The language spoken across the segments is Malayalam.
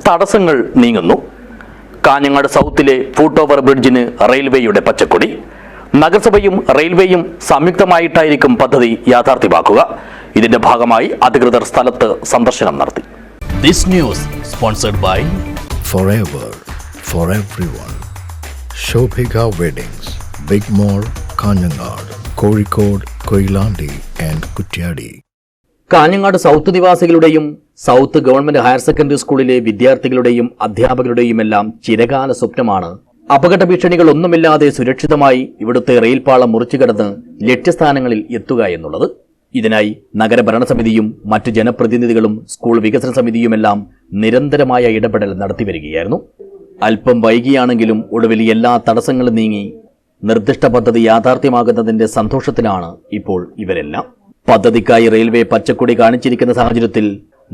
തടസ്സങ്ങൾ നീങ്ങുന്നു. കാഞ്ഞങ്ങാട് സൗത്തിലെ ഫുട് ഓവർ ബ്രിഡ്ജിന് റെയിൽവേയുടെ പച്ചക്കൊടി. നഗരസഭയും റെയിൽവേയും സംയുക്തമായിട്ടായിരിക്കും പദ്ധതി യാഥാർത്ഥ്യമാക്കുക. ഇതിന്റെ ഭാഗമായി അധികൃതർ സ്ഥലത്ത് സന്ദർശനം നടത്തി. This news sponsored by Forever for everyone. Shobhika Weddings, Big Mall, Kanyanad, Kozhikode, Koilandi and Kutyadi. Kanhangad south നിവാസികളുടെയും സൗത്ത് ഗവൺമെന്റ് ഹയർ സെക്കൻഡറി സ്കൂളിലെ വിദ്യാർത്ഥികളുടെയും അധ്യാപകരുടെയുമെല്ലാം ചിരകാല സ്വപ്നമാണ് അപകട ഭീഷണികളൊന്നുമില്ലാതെ സുരക്ഷിതമായി ഇവിടുത്തെ റെയിൽപാളം മുറിച്ചുകടന്ന് ലക്ഷ്യസ്ഥാനങ്ങളിൽ എത്തുക എന്നുള്ളത്. ഇതിനായി നഗരഭരണസമിതിയും മറ്റു ജനപ്രതിനിധികളും സ്കൂൾ വികസന സമിതിയുമെല്ലാം നിരന്തരമായ ഇടപെടൽ നടത്തിവരികയായിരുന്നു. അല്പം വൈകിയാണെങ്കിലും ഒടുവിൽ എല്ലാ തടസ്സങ്ങളും നീങ്ങി നിർദ്ദിഷ്ട പദ്ധതി യാഥാർത്ഥ്യമാകുന്നതിന്റെ സന്തോഷത്തിലാണ് ഇപ്പോൾ ഇവരെല്ലാം. പദ്ധതിക്കായി റെയിൽവേ പച്ചക്കൊടി കാണിച്ചിരിക്കുന്ന സാഹചര്യത്തിൽ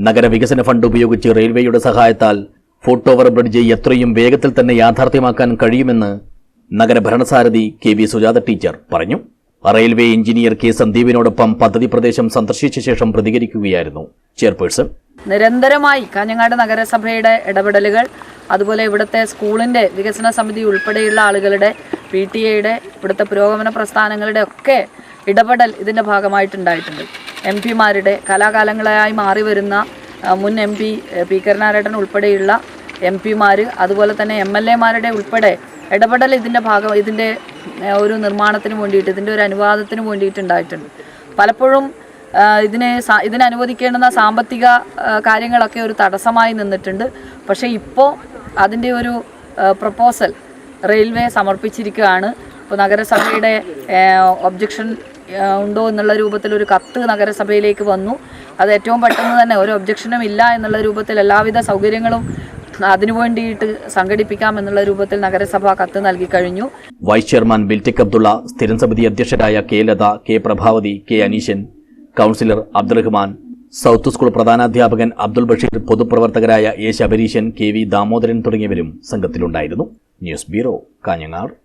നഗരവികസന ഫണ്ട് ഉപയോഗിച്ച് റെയിൽവേയുടെ സഹായത്താൽ ഫുട് ഓവർ ബ്രിഡ്ജ് എത്രയും വേഗത്തിൽ തന്നെ യാഥാർത്ഥ്യമാക്കാൻ കഴിയുമെന്ന് നഗരഭരണസാരഥി KV സുജാത ടീച്ചർ പറഞ്ഞു. റെയിൽവേ എഞ്ചിനീയർ K സന്ദീപിനോടൊപ്പം പദ്ധതി പ്രദേശം സന്ദർശിച്ച ശേഷം പ്രതികരിക്കുകയായിരുന്നു ചെയർപേഴ്സൺ. നിരന്തരമായി കാഞ്ഞങ്ങാട് നഗരസഭയുടെ ഇടപെടലുകൾ, അതുപോലെ ഇവിടുത്തെ സ്കൂളിൻ്റെ വികസന സമിതി ഉൾപ്പെടെയുള്ള ആളുകളുടെ PTA ഇവിടുത്തെ പുരോഗമന പ്രസ്ഥാനങ്ങളുടെ ഒക്കെ ഇടപെടൽ ഇതിൻ്റെ ഭാഗമായിട്ടുണ്ടായിട്ടുണ്ട്. MP-മാരുടെ കാലാകാലങ്ങളായി മാറി വരുന്ന മുൻ MP P കരുണാകരൻ ഉൾപ്പെടെയുള്ള MP-മാർ, അതുപോലെ തന്നെ MLA-മാരുടെ ഉൾപ്പെടെ ഇടപെടൽ ഇതിൻ്റെ ഒരു നിർമ്മാണത്തിന് വേണ്ടിയിട്ട്, ഇതിൻ്റെ ഒരു അനുവാദത്തിന് വേണ്ടിയിട്ടുണ്ടായിട്ടുണ്ട്. പലപ്പോഴും ഇതിനനുവദിക്കേണ്ടുന്ന സാമ്പത്തിക കാര്യങ്ങളൊക്കെ ഒരു തടസ്സമായി നിന്നിട്ടുണ്ട്. പക്ഷേ ഇപ്പോൾ അതിൻ്റെ ഒരു പ്രപ്പോസൽ റെയിൽവേ സമർപ്പിച്ചിരിക്കുകയാണ്. ഇപ്പോൾ നഗരസഭയുടെ ഒബ്ജക്ഷൻ ഉണ്ടോ എന്നുള്ള രൂപത്തിൽ ഒരു കത്ത് നഗരസഭയിലേക്ക് വന്നു. അത് ഏറ്റവും പെട്ടെന്ന് തന്നെ ഒരു ഒബ്ജക്ഷനും ഇല്ല എന്നുള്ള രൂപത്തിൽ എല്ലാവിധ സൗകര്യങ്ങളും അതിനു വേണ്ടിയിട്ട് സംഘടിപ്പിക്കാം എന്നുള്ള രൂപത്തിൽ നഗരസഭ കത്ത് നൽകി കഴിഞ്ഞു. വൈസ് ചെയർമാൻ ബിൽറ്റിക് അബ്ദുള്ള, സ്ഥിരം സമിതി അധ്യക്ഷരായ K Latha, K Prabhavathi, K Aneeshan, councillor Abdurahman, south school പ്രധാനാധ്യാപകൻ അബ്ദുൾ ബഷീർ, പൊതുപ്രവർത്തകരായ A ശബരീശൻ, KV ദാമോദരൻ തുടങ്ങിയവരും സംഘത്തിലുണ്ടായിരുന്നു. News bureau, Kanhangad.